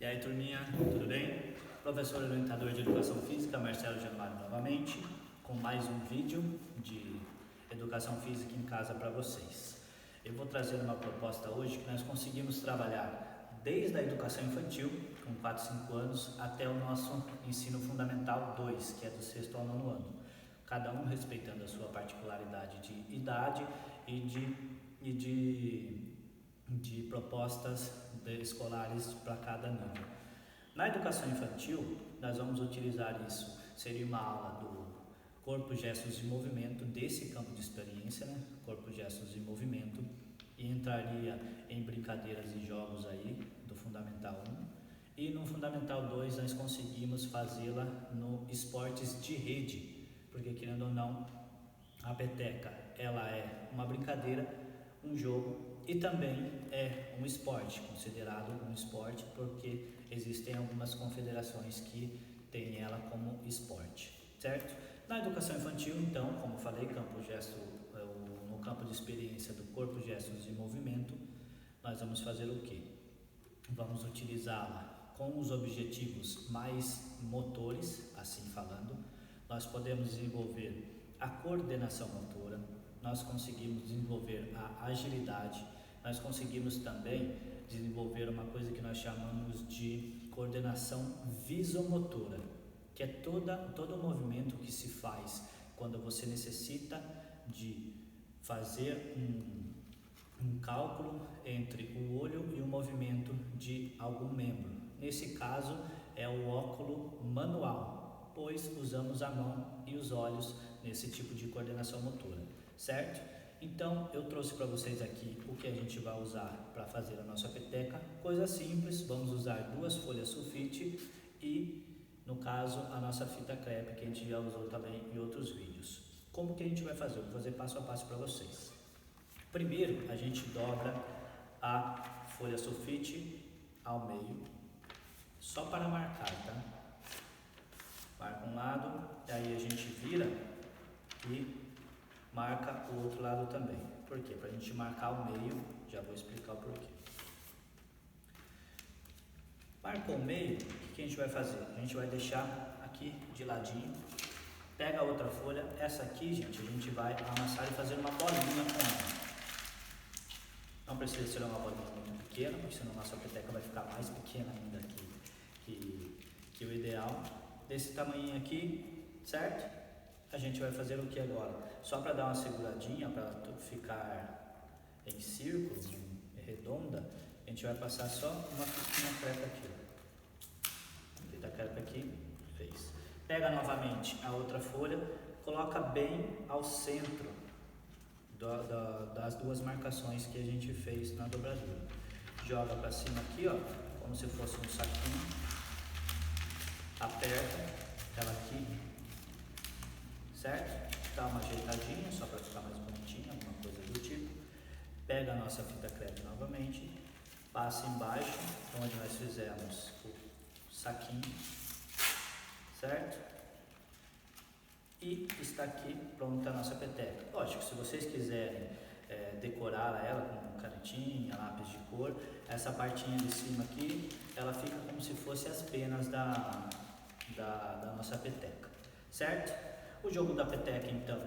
E aí, turminha, tudo bem? Professor orientador de Educação Física, Marcelo Januário novamente, com mais um vídeo de Educação Física em Casa para vocês. Eu vou trazer uma proposta hoje que nós conseguimos trabalhar desde a educação infantil, com 4, 5 anos, até o nosso ensino fundamental 2, que é do 6º ao 9º ano. Cada um respeitando a sua particularidade de idade e de propostas escolares para cada nível. Na educação infantil, nós vamos utilizar isso, seria uma aula do corpo, gestos e movimento, desse campo de experiência, né? Corpo, gestos e movimento, e entraria em brincadeiras e jogos aí do Fundamental 1. E no Fundamental 2 nós conseguimos fazê-la no esportes de rede, porque querendo ou não, a peteca ela é uma brincadeira, um jogo e também é um esporte, considerado um esporte porque existem algumas confederações que têm ela como esporte, certo? Na educação infantil, então, como eu falei, no campo de experiência do corpo, gestos e movimento, nós vamos fazer o quê? Vamos utilizá-la com os objetivos mais motores, assim falando. Nós podemos desenvolver a coordenação motora, nós conseguimos desenvolver a agilidade, nós conseguimos também desenvolver uma coisa que nós chamamos de coordenação visomotora, que é todo o movimento que se faz quando você necessita de fazer um cálculo entre o olho e o movimento de algum membro. Nesse caso é o óculo manual, pois usamos a mão e os olhos nesse tipo de coordenação motora, certo? Então eu trouxe para vocês aqui o que a gente vai usar para fazer a nossa peteca, coisa simples. Vamos usar 2 folhas sulfite e, no caso, a nossa fita crepe, que a gente já usou também em outros vídeos. Como que a gente vai fazer? Eu vou fazer passo a passo para vocês. Primeiro, a gente dobra a folha sulfite ao meio, só para marcar, tá? Marca um lado, e aí a gente vira e marca o outro lado também. Por quê? Para a gente marcar o meio, já vou explicar o porquê. Marcou o meio, o que a gente vai fazer? A gente vai deixar aqui de ladinho, pega a outra folha, essa aqui, gente, a gente vai amassar e fazer uma bolinha com ela. Não precisa ser uma bolinha muito pequena, porque senão a nossa peteca vai ficar mais pequena ainda que o ideal. Desse tamanho aqui, certo? A gente vai fazer o que agora? Só para dar uma seguradinha, para ficar em círculo, redonda, a gente vai passar só uma fitinha crepe aqui. Fita crepe aqui, fez. Pega novamente a outra folha, coloca bem ao centro das 2 marcações que a gente fez na dobradura. Joga para cima aqui, ó, como se fosse um saquinho. Aperta ela aqui, certo? Dá uma ajeitadinha, só para ficar mais bonitinha, alguma coisa do tipo. Pega a nossa fita crepe novamente, passa embaixo, onde nós fizemos o saquinho, certo? E está aqui pronta a nossa peteca. Lógico, se vocês quiserem decorar ela com canetinha, lápis de cor, essa partinha de cima aqui, ela fica como se fosse as penas da nossa peteca, certo? O jogo da peteca, então,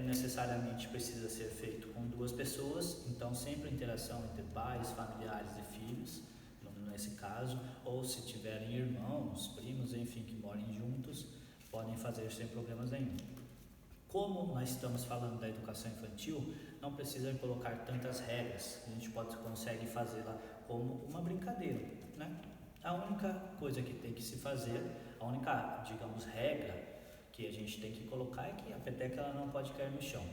necessariamente precisa ser feito com 2 pessoas, então sempre interação entre pais, familiares e filhos, nesse caso, ou se tiverem irmãos, primos, enfim, que morem juntos, podem fazer sem problemas nenhum. Como nós estamos falando da educação infantil, não precisa colocar tantas regras, a gente consegue fazê-la como uma brincadeira, né? A única coisa que tem que se fazer, a única, digamos, regra que a gente tem que colocar é que a peteca ela não pode cair no chão.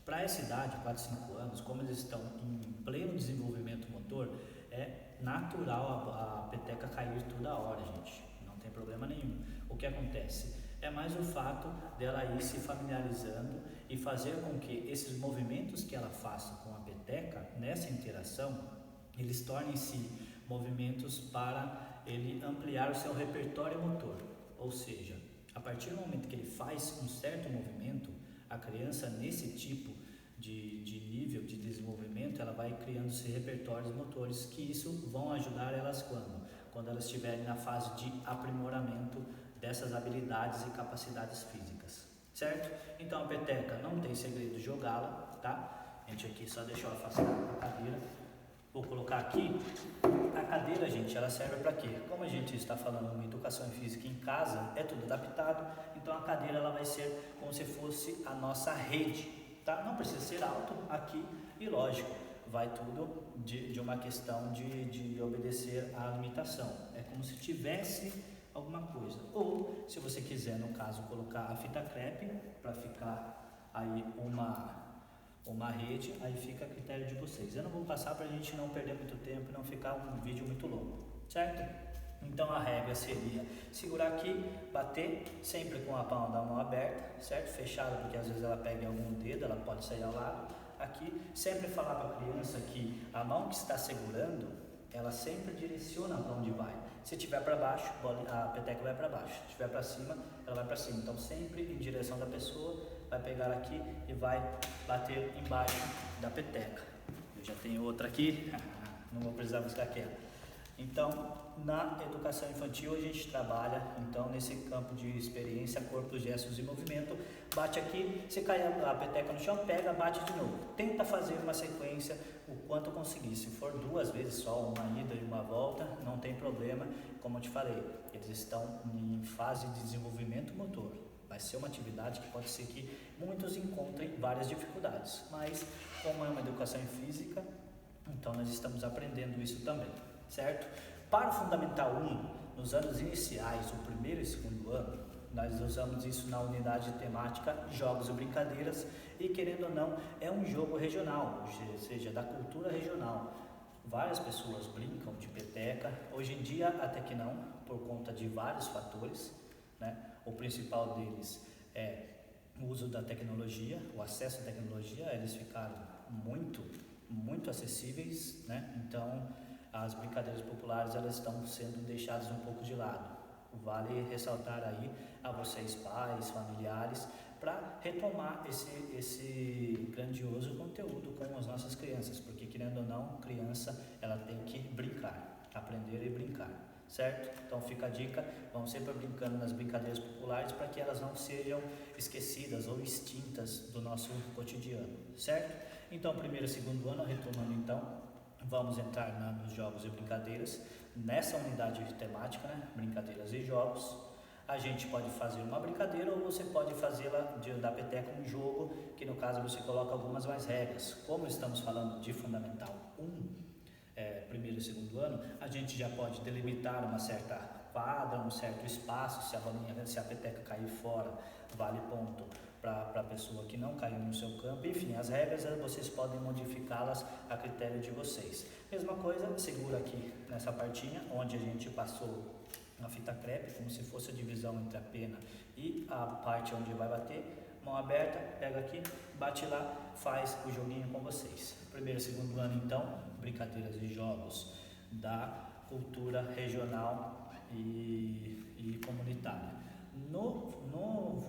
Para essa idade, 4, 5 anos, como eles estão em pleno desenvolvimento motor, é natural a peteca cair toda hora, gente. Não tem problema nenhum. O que acontece? É mais o fato dela ir se familiarizando e fazer com que esses movimentos que ela faça com a peteca, nessa interação, eles tornem-se movimentos para ele ampliar o seu repertório motor. Ou seja, a partir do momento que ele faz um certo movimento, a criança nesse tipo de nível de desenvolvimento, ela vai criando esses repertórios motores, que isso vão ajudar elas quando elas estiverem na fase de aprimoramento dessas habilidades e capacidades físicas, certo? Então a peteca não tem segredo jogá-la, tá? A gente aqui só deixa eu afastar a cadeira. Vou colocar aqui. A cadeira, gente, ela serve para quê? Como a gente está falando em educação física em casa, é tudo adaptado, então a cadeira ela vai ser como se fosse a nossa rede, tá? Não precisa ser alto aqui e lógico, vai tudo de uma questão de obedecer à limitação. É como se tivesse alguma coisa. Ou, se você quiser, no caso, colocar a fita crepe para ficar aí uma rede, aí fica a critério de vocês. Eu não vou passar para a gente não perder muito tempo e não ficar um vídeo muito longo, certo? Então a regra seria segurar aqui, bater sempre com a palma da mão aberta, certo? Fechada, porque às vezes ela pega em algum dedo, ela pode sair ao lado. Aqui, sempre falar para a criança que a mão que está segurando, ela sempre direciona para onde vai. Se estiver para baixo, a peteca vai para baixo. Se estiver para cima, ela vai para cima. Então sempre em direção da pessoa, vai pegar aqui e vai bater embaixo da peteca. Eu já tenho outra aqui, não vou precisar buscar aquela. Então, na educação infantil a gente trabalha então nesse campo de experiência, corpo, gestos e movimento. Bate aqui, se cair a peteca no chão, pega, bate de novo. Tenta fazer uma sequência o quanto conseguir. Se for 2 vezes só, uma ida e uma volta, não tem problema. Como eu te falei, eles estão em fase de desenvolvimento motor. Vai ser uma atividade que pode ser que muitos encontrem várias dificuldades, mas como é uma educação física, então nós estamos aprendendo isso também, certo? Para o Fundamental 1, nos anos iniciais, o primeiro e segundo ano, nós usamos isso na unidade temática Jogos e Brincadeiras e, querendo ou não, é um jogo regional, ou seja, da cultura regional. Várias pessoas brincam de peteca, hoje em dia até que não, por conta de vários fatores, né? O principal deles é o uso da tecnologia, o acesso à tecnologia, eles ficaram muito acessíveis, né? Então as brincadeiras populares elas estão sendo deixadas um pouco de lado. Vale ressaltar aí a vocês pais, familiares, para retomar esse grandioso conteúdo com as nossas crianças, porque querendo ou não, criança ela tem que brincar, aprender e brincar, certo? Então fica a dica, vamos sempre brincando nas brincadeiras populares para que elas não sejam esquecidas ou extintas do nosso cotidiano, certo? Então primeiro e segundo ano, retomando então, vamos entrar nos jogos e brincadeiras, nessa unidade temática, né? Brincadeiras e jogos. A gente pode fazer uma brincadeira ou você pode fazê-la da peteca um jogo, que no caso você coloca algumas mais regras. Como estamos falando de Fundamental 1, primeiro e segundo ano, a gente já pode delimitar uma certa quadra, um certo espaço. Se a peteca cair fora, vale ponto para a pessoa que não caiu no seu campo. Enfim, as regras vocês podem modificá-las a critério de vocês. Mesma coisa, segura aqui nessa partinha onde a gente passou a fita crepe, como se fosse a divisão entre a pena e a parte onde vai bater. Mão aberta, pega aqui, bate lá, faz o joguinho com vocês. Primeiro e segundo ano então, brincadeiras e jogos da cultura regional e comunitária. No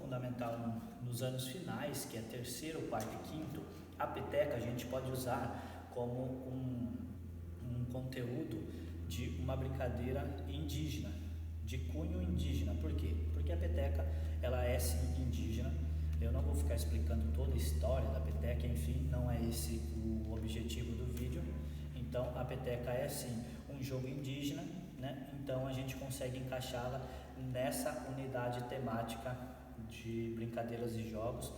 Fundamental, nos anos finais, que é terceiro, quarto e quinto, a peteca a gente pode usar como um conteúdo de uma brincadeira indígena, de cunho indígena. Por quê? Porque a peteca ela é sim indígena. Eu não vou ficar explicando toda a história da peteca, enfim, não é esse o objetivo do vídeo. Então a peteca é sim um jogo indígena, né? Então a gente consegue encaixá-la nessa unidade temática de brincadeiras e jogos,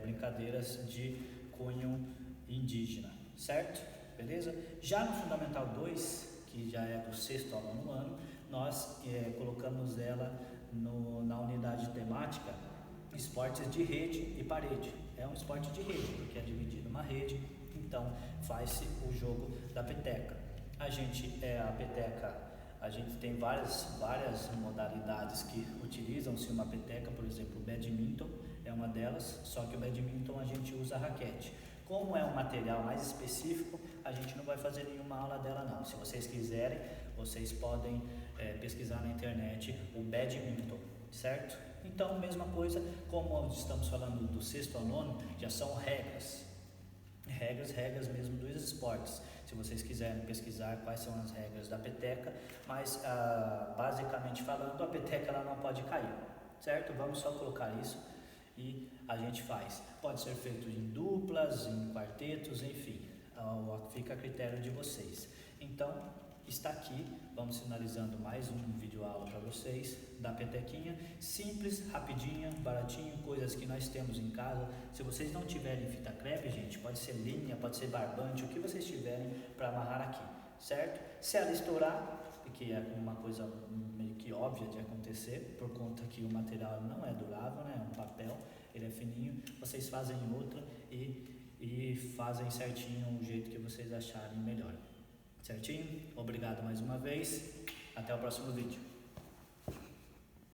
brincadeiras de cunho indígena, certo? Beleza? Já no Fundamental 2, que já é do sexto ao nono ano, nós colocamos ela na unidade temática esportes de rede e parede. É um esporte de rede, porque é dividido uma rede, então faz-se o jogo da peteca. A gente tem várias modalidades que utilizam-se uma peteca, por exemplo, o badminton é uma delas, só que o badminton a gente usa raquete. Como é um material mais específico, a gente não vai fazer nenhuma aula dela não. Se vocês quiserem, vocês podem pesquisar na internet o badminton, certo? Então, mesma coisa, como estamos falando do sexto ao nono, já são regras mesmo dos esportes. Se se vocês quiserem pesquisar quais são as regras da peteca, mas basicamente falando, a peteca ela não pode cair, certo? Vamos só colocar isso e a gente faz. Pode ser feito em duplas, em quartetos, enfim, fica a critério de vocês. Então, está aqui, vamos finalizando mais um vídeo aula para vocês da petequinha, simples, rapidinha, baratinho, coisas que nós temos em casa. Se vocês não tiverem fita crepe, gente, pode ser linha, pode ser barbante, o que vocês tiverem para amarrar aqui, certo? Se ela estourar, que é uma coisa meio que óbvia de acontecer, por conta que o material não é durável, né? É um papel, ele é fininho, vocês fazem outra e fazem certinho o jeito que vocês acharem melhor. Certinho? Obrigado mais uma vez. Até o próximo vídeo.